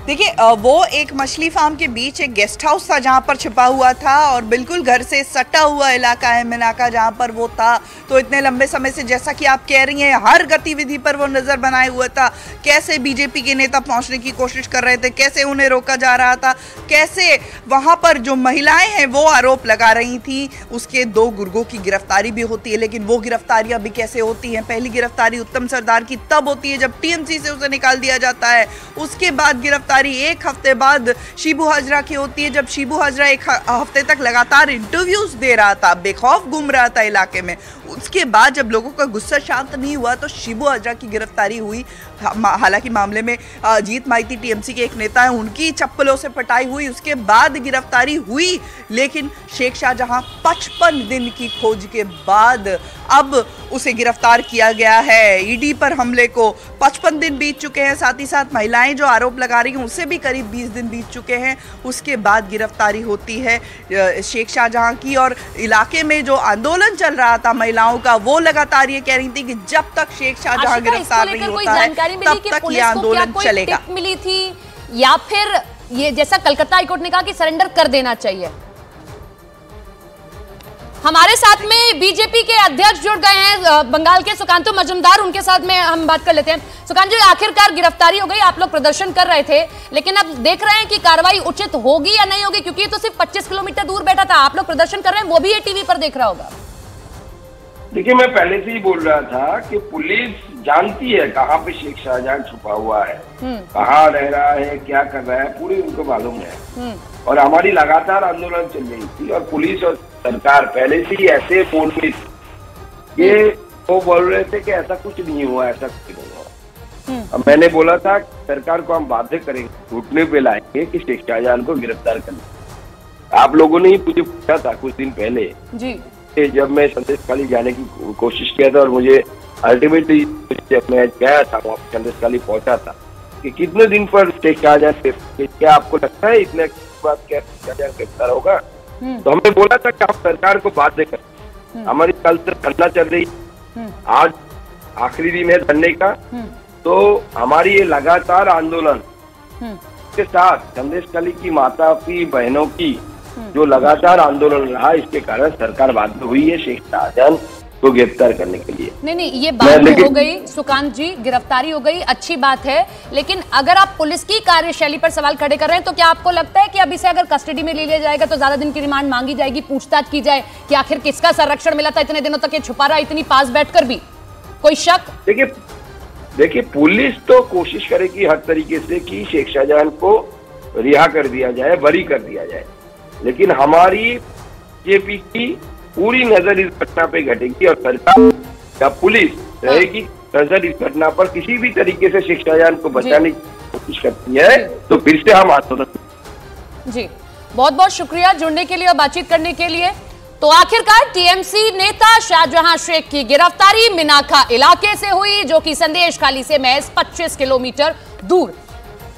देखिए वो एक मछली फार्म के बीच एक गेस्ट हाउस था जहाँ पर छिपा हुआ था और बिल्कुल घर से सटा हुआ इलाका है मिनाका जहाँ पर वो था। तो इतने लंबे समय से जैसा कि आप कह रही हैं हर गतिविधि पर वो नज़र बनाए हुआ था। कैसे बीजेपी के नेता पहुँचने की कोशिश कर रहे थे, कैसे उन्हें रोका जा रहा था, कैसे वहाँ पर जो महिलाएं हैं वो आरोप लगा रही थी। उसके 2 गुर्गों की गिरफ्तारी भी होती है, लेकिन वो गिरफ्तारियाँ भी कैसे होती हैं। पहली गिरफ्तारी उत्तम सरदार की तब होती है जब टीएमसी से उसे निकाल दिया जाता है। उसके बाद गिरफ्तारी 1 हफ्ते बाद शिबू हाजरा की होती है जब शिबू हाजरा 1 हफ्ते तक लगातार इंटरव्यूज दे रहा था, बेखौफ घूम रहा था इलाके में। उसके बाद जब लोगों का गुस्सा शांत नहीं हुआ तो शिबू हाजरा की गिरफ्तारी हुई। हालांकि मामले में जीत माइती टीएमसी के एक नेता है, उनकी चप्पलों से पटाई हुई, उसके बाद गिरफ्तारी हुई। लेकिन शेख शाहजहां 55 दिन की खोज के बाद अब उसे गिरफ्तार किया गया है। ईडी पर हमले को 55 दिन बीत चुके हैं, साथ ही साथ महिलाएं जो आरोप लगा रही हैं उसे भी करीब 20 दिन बीत चुके हैं। उसके बाद गिरफ्तारी होती है शेख शाहजहां की। और इलाके में जो आंदोलन चल रहा था महिलाओं का, वो लगातार ये कह रही थी कि जब तक शेख शाहजहां गिरफ्तार नहीं होता है तब तक ये आंदोलन चलेगा। मिली थी या फिर ये जैसा कलकत्ता हाईकोर्ट ने कहा कि सरेंडर कर देना चाहिए। हमारे साथ में बीजेपी के अध्यक्ष जुड़ गए हैं बंगाल के सुकांतु मजूमदार, उनके साथ में हम बात कर लेते हैं। सुकांत जी, आखिरकार गिरफ्तारी हो गई, आप लोग प्रदर्शन कर रहे थे, लेकिन अब देख रहे हैं कि कार्रवाई उचित होगी या नहीं होगी, क्योंकि ये तो सिर्फ 25 किलोमीटर दूर बैठा था। आप लोग प्रदर्शन कर रहे हैं, वो भी ये टीवी पर देख रहा होगा। देखिए, मैं पहले से ही बोल रहा था कि पुलिस जानती है कहाँ पे शेख शाहजहां छुपा हुआ है, कहाँ रह रहा है, क्या कर रहा है, पूरी उनको मालूम है। और हमारी लगातार आंदोलन चल रही थी और पुलिस और सरकार पहले से ही ऐसे बोल रही थी कि वो बोल रहे थे कि ऐसा कुछ नहीं हुआ, ऐसा कुछ नहीं हुआ। अब मैंने बोला था सरकार को हम बाध्य करेंगे, घुटने पे लाएंगे कि शेख शाहजहां को गिरफ्तार करना। आप लोगों ने ही मुझे पूछा था कुछ दिन पहले जी, जब मैं संदेशखाली जाने की कोशिश किया था और मुझे अल्टीमेटली जब मैं गया था वहाँ संदेशखाली पहुंचा था कि कितने दिन पर शेख शाहजहां, क्या आपको लगता है इतने बाद क्या शाहजहां गिरफ्तार होगा? तो हमने बोला था कि हम सरकार को बाध्य करें। हमारी कल से धरना चल रही, आज आखिरी दिन है धरने का। तो हमारी ये लगातार आंदोलन के साथ संदेशखाली की माता की बहनों की जो लगातार आंदोलन रहा, इसके कारण सरकार बाध्य हुई है शेख शाहजहां को गिरफ्तार करने के लिए। नहीं, ये बात हो गई सुकांत जी, गिरफ्तारी हो गई, अच्छी बात है। लेकिन अगर आप पुलिस की कार्यशैली पर सवाल खड़े कर रहे हैं तो क्या आपको लगता है कि अभी से अगर कस्टडी में ले लिया जाएगा तो ज्यादा दिन की रिमांड मांगी जाएगी, पूछताछ की जाए कि आखिर किसका संरक्षण मिला था इतने दिनों तक ये छुपा रहा, इतनी पास बैठकर भी? कोई शक? देखिए, पुलिस तो कोशिश करेगी हर तरीके से कि शेख शाहजहां को रिहा कर दिया जाए, बरी कर दिया जाए। लेकिन हमारी बीजेपी की पूरी नजर इस घटना पे घटेगी और सरकार या पुलिस रहेगी नजर इस घटना पर। किसी भी तरीके से शेख शाहजहां को बचाने की कोशिश करती है तो फिर से हम आंदोलन। जी, बहुत बहुत शुक्रिया जुड़ने के लिए और बातचीत करने के लिए। तो आखिरकार टीएमसी नेता शाहजहां शेख की गिरफ्तारी मिनाका इलाके से हुई, जो कि संदेशखाली से महज 25 किलोमीटर दूर।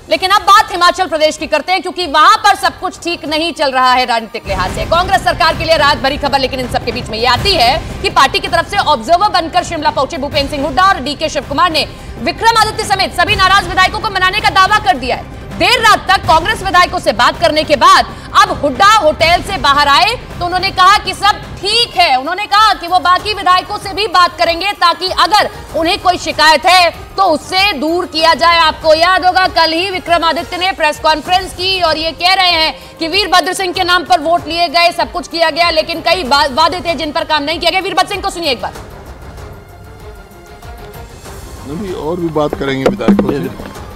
लेकिन अब बात हिमाचल प्रदेश की करते हैं, क्योंकि वहां पर सब कुछ ठीक नहीं चल रहा है राजनीतिक लिहाज से। कांग्रेस सरकार के लिए राहत भरी खबर, लेकिन इन सबके बीच में ये आती है कि पार्टी की तरफ से ऑब्जर्वर बनकर शिमला पहुंचे भूपेंद्र सिंह हुड्डा और डीके शिव कुमार ने विक्रमादित्य समेत सभी नाराज विधायकों को मनाने का दावा कर दिया है। देर रात तक कांग्रेस विधायकों से बात करने के बाद अब हुड्डा होटल से बाहर आए तो उन्होंने कहा कि सब ठीक है। उन्होंने कहा कि वो बाकी विधायकों से भी बात करेंगे ताकि अगर उन्हें कोई शिकायत है तो उससे दूर किया जाए। आपको याद होगा कल ही विक्रमादित्य ने प्रेस कॉन्फ्रेंस की और ये कह रहे हैं कि वीरभद्र सिंह के नाम पर वोट लिए गए, सब कुछ किया गया, लेकिन कई वादे थे जिन पर काम नहीं किया गया। वीरभद्र सिंह को सुनिए एक बार। नहीं, और भी बात करेंगे विधायकों से।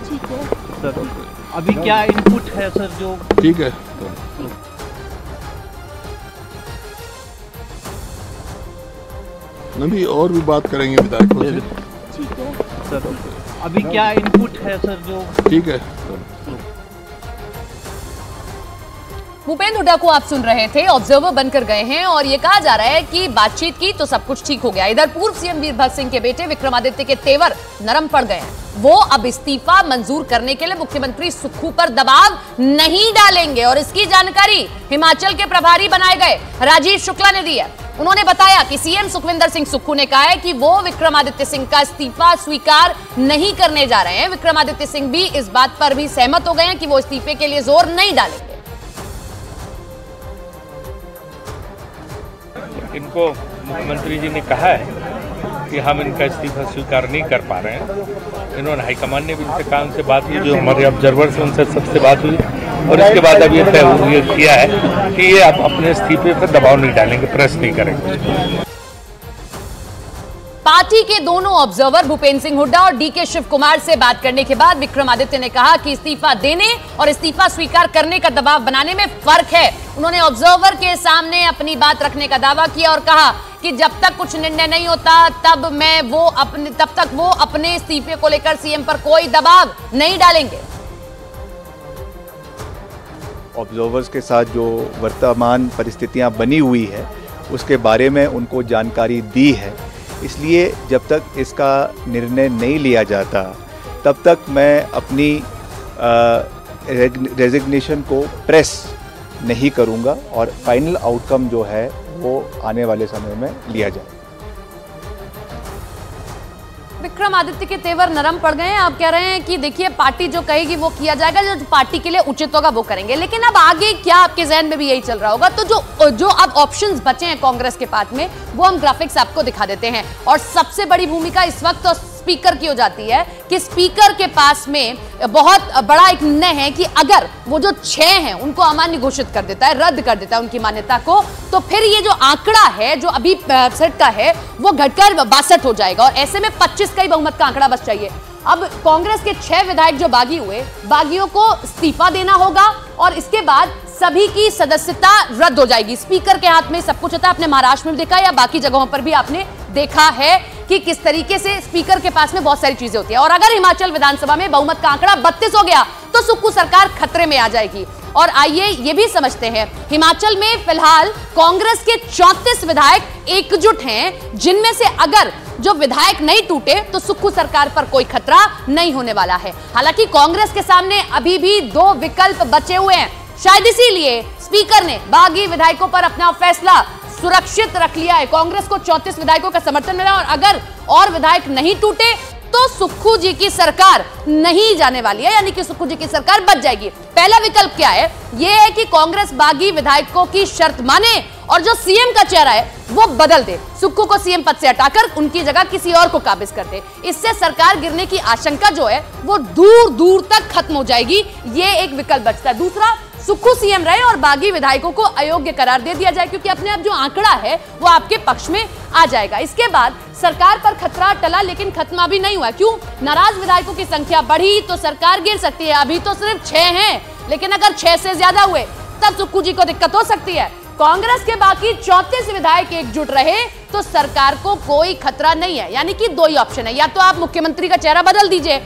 ठीक है सर, अभी क्या इनपुट है सर? जो ठीक है, नहीं, और भी बात करेंगे विधायकों से। ठीक है सर, अभी क्या इनपुट है सर? जो ठीक है। भूपेंद्र हुड्डा को आप सुन रहे थे, ऑब्जर्वर बनकर गए हैं और ये कहा जा रहा है कि बातचीत की तो सब कुछ ठीक हो गया। इधर पूर्व सीएम वीरभद्र सिंह के बेटे विक्रमादित्य के तेवर नरम पड़ गए हैं। वो अब इस्तीफा मंजूर करने के लिए मुख्यमंत्री सुक्खू पर दबाव नहीं डालेंगे और इसकी जानकारी हिमाचल के प्रभारी बनाए गए राजीव शुक्ला ने दी है। उन्होंने बताया कि सीएम सुखविंदर सिंह सुक्खू ने कहा है कि वो विक्रमादित्य सिंह का इस्तीफा स्वीकार नहीं करने जा रहे हैं। विक्रमादित्य सिंह भी इस बात पर भी सहमत हो गए हैं कि वो इस्तीफे के लिए जोर नहीं डालेंगे। इनको मुख्यमंत्री जी ने कहा है कि हम इनका इस्तीफा स्वीकार नहीं कर पा रहे हैं। इन्होंने हाईकमान ने भी इनसे कहा, उनसे बात हुई, जो हमारे ऑब्जर्वर्स हैं उनसे सबसे बात हुई और इसके बाद अब ये तय किया है कि ये आप अपने इस्तीफे पर दबाव नहीं डालेंगे, प्रेस नहीं करेंगे। पार्टी के दोनों ऑब्जर्वर भूपेंद्र सिंह हुड्डा और डीके शिव कुमार से बात करने के बाद विक्रमादित्य ने कहा कि इस्तीफा देने और इस्तीफा स्वीकार करने का दबाव बनाने में फर्क है। उन्होंने ऑब्जर्वर के सामने अपनी बात रखने का दावा किया और कहा कि जब तक कुछ निर्णय नहीं होता तब तक वो अपने इस्तीफे को लेकर सीएम पर कोई दबाव नहीं डालेंगे। ऑब्जर्वर्स के साथ जो वर्तमान परिस्थितियां बनी हुई है उसके बारे में उनको जानकारी दी है, इसलिए जब तक इसका निर्णय नहीं लिया जाता तब तक मैं अपनी रेजिग्नेशन को प्रेस नहीं करूंगा और फाइनल आउटकम जो है वो आने वाले समय में लिया जाए। विक्रमादित्य के तेवर नरम पड़ गए हैं। आप कह रहे हैं कि देखिए पार्टी जो कहेगी वो किया जाएगा, जो पार्टी के लिए उचित होगा वो करेंगे, लेकिन अब आगे क्या आपके जहन में भी यही चल रहा होगा? तो जो अब ऑप्शंस बचे हैं कांग्रेस के पास में वो हम ग्राफिक्स आपको दिखा देते हैं। और सबसे बड़ी भूमिका इस वक्त तो स्पीकर की हो जाती है कि स्पीकर के पास में बहुत बड़ा एक निर्णय है कि अगर वो जो 6 हैं उनको अमान्य घोषित कर देता है, रद्द कर देता है उनकी मान्यता को, तो फिर ये जो आंकड़ा है जो अभी 67 का है वो घटकर 62 हो जाएगा और ऐसे में 25 का ही बहुमत का आंकड़ा बच चाहिए। अब कांग्रेस के 6 विधायक जो बागी हुए, बागियों को इस्तीफा देना होगा और इसके बाद सभी की सदस्यता रद्द हो जाएगी। स्पीकर के हाथ में सब कुछ होता है। आपने महाराष्ट्र में देखा या बाकी जगहों पर भी आपने देखा है कि किस तरीके से स्पीकर के पास में बहुत सारी चीजें होती है। और अगर हिमाचल विधानसभा में बहुमत का आंकड़ा 32 हो गया तो सुक्खू सरकार खतरे में आ जाएगी। और आइए ये भी समझते हैं, हिमाचल में फिलहाल कांग्रेस के 34 विधायक एकजुट हैं, जिनमें से अगर जो विधायक नहीं टूटे तो सुक्खू सरकार पर कोई खतरा नहीं होने वाला है। हालांकि कांग्रेस के सामने अभी भी 2 विकल्प बचे हुए हैं। शायद इसीलिए स्पीकर ने बागी विधायकों पर अपना फैसला सुरक्षित रख लिया है। कांग्रेस को 34 विधायकों का समर्थन मिला और अगर और विधायक नहीं टूटे तो सुक्खू जी की सरकार नहीं जाने वाली है, यानी कि सुक्खू जी की सरकार बच जाएगी। पहला विकल्प क्या है? यह है कि कांग्रेस बागी विधायकों की शर्त माने और जो सीएम का चेहरा है वो बदल दे, सुक्खू को सीएम पद से हटाकर उनकी जगह किसी और को काबिज कर दे। इससे सरकार गिरने की आशंका जो है वो दूर दूर तक खत्म हो जाएगी। ये एक विकल्प बचता है। दूसरा, सुक्खू सीएम रहे और बागी विधायकों को अयोग्य करार दे दिया जाए, क्योंकि अपने आप जो आंकड़ा है वो आपके पक्ष में आ जाएगा। इसके बाद सरकार पर खतरा टला, लेकिन खत्म अभी नहीं हुआ। क्यों? नाराज विधायकों की संख्या बढ़ी तो सरकार गिर सकती है। अभी तो सिर्फ 6 हैं, लेकिन अगर 6 से ज्यादा हुए तब सुक्खू जी को दिक्कत हो सकती है। कांग्रेस के बाकी 34 विधायक एकजुट रहे तो सरकार को कोई खतरा नहीं है। यानी कि 2 ही ऑप्शन है, या तो आप मुख्यमंत्री का चेहरा बदल दीजिए